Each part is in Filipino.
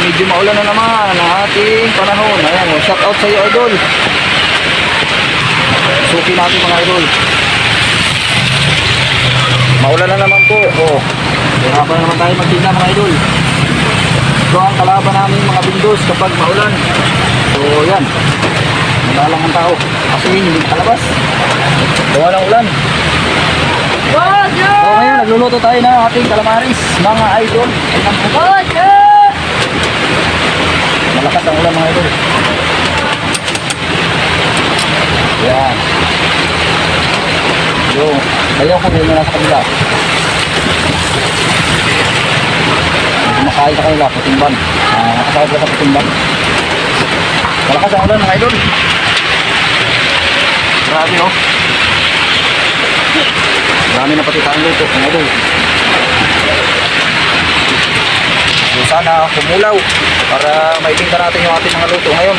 medyo maulan na naman ang ating panahon. Ayan, shout out sa iyo, idol. Suki natin mga idol. Maulan na naman po. Oh, hirapan na naman tayo magtinda mga idol. Ito ang kalaban namin mga bindos kapag maulan. So yan, wala lang ang tao kasi hindi kalabas. Gawa ng ulan. So ngayon nagluluto tayo ng ating calamaris mga idol. Malakas ang ulan mga idol. Yan. Yung bayaw ko yun na nasa kabila. Kumakain sa kanila, putimban. Nakasakot ka sa putimban. Malakas ang ulan mga idol. Grabe no. Marami na pati tayong luto mga idol. So sana kumulaw para maitinda natin yung ating mga luto ngayon.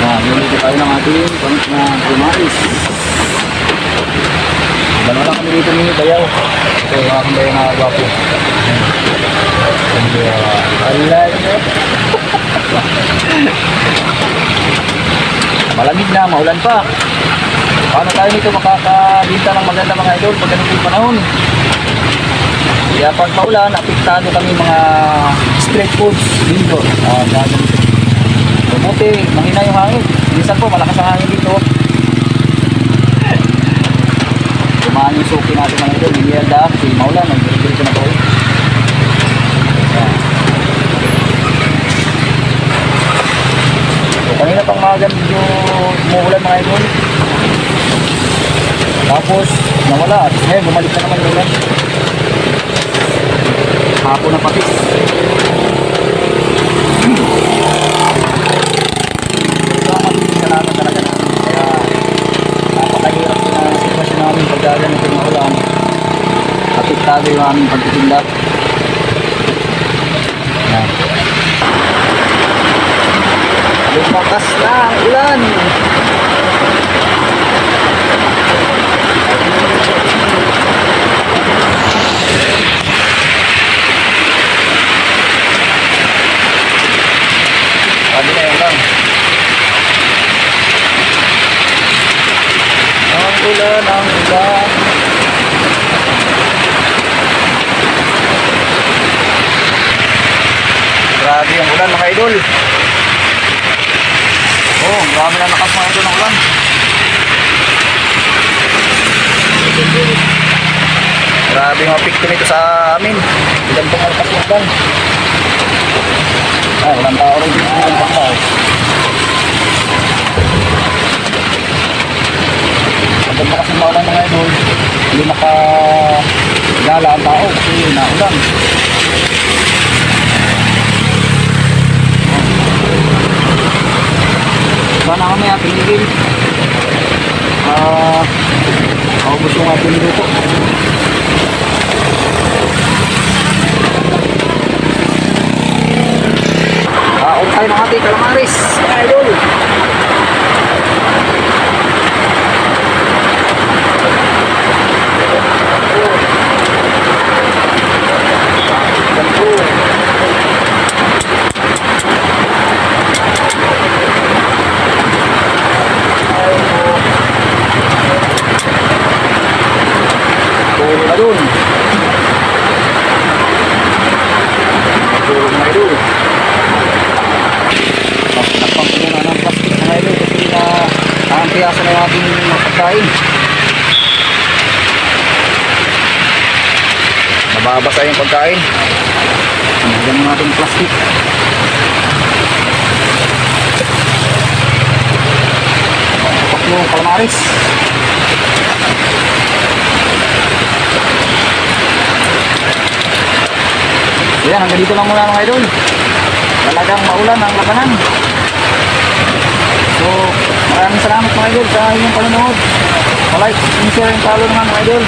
Niluluto tayo ng ating calamaris. Dalawa lang kami dito ni Bayaw. So aking Bayaw na gwapo. Alay nyo. Malamig na, maulan pa. Paano tayo nito makakabita ng maganda mga idol pag ganun yung panahon? Kaya pag maulan, apektado kami mga street foods dito. Buti, mahina yung hangin. Minsan po, malakas ang hangin dito. Tumaan yung suki natin mga idol. Hindi yan dahil kasi maulan, nag-diretso na po. So, kanina pang magan medyo umuulan mga idol. Tapos, nawala. At ngayon, bumalik na naman yung ulan. Hapon na patis. Apektado yung aming pagtitinda. Lumakas na ang ulan. Sabi na yung ulan. Ang ulan, ang ulan. Grabe ang ulan mga idol. Oh, grabe na lakas mga idol ng ulan. Grabe yung apekto nito sa amin. Ilan pong malakas yung ulan. Ay, walang tao rin dito. Walang tao. Kapag lakas ng ulan mga idol, hindi makagala ang tao kasi naulan. Sana kami pinigil. Kaubos yung ating luto. Kaon tayo ng ating calamaris, idol. Doon. Tulog na idol. Takpang ko muna ng plastic na idol kasi na ang piyasa na yung ating pagkain. Nababasa yung pagkain. Hanggang yung ating plastic. Tapak yung calamaris. Ayan, hanggang dito lang muna mga idol. Talagang maulan ang labanan. So, maraming salamat mga idol sa inyong panonood. Pa-like, share, and follow naman mga idol.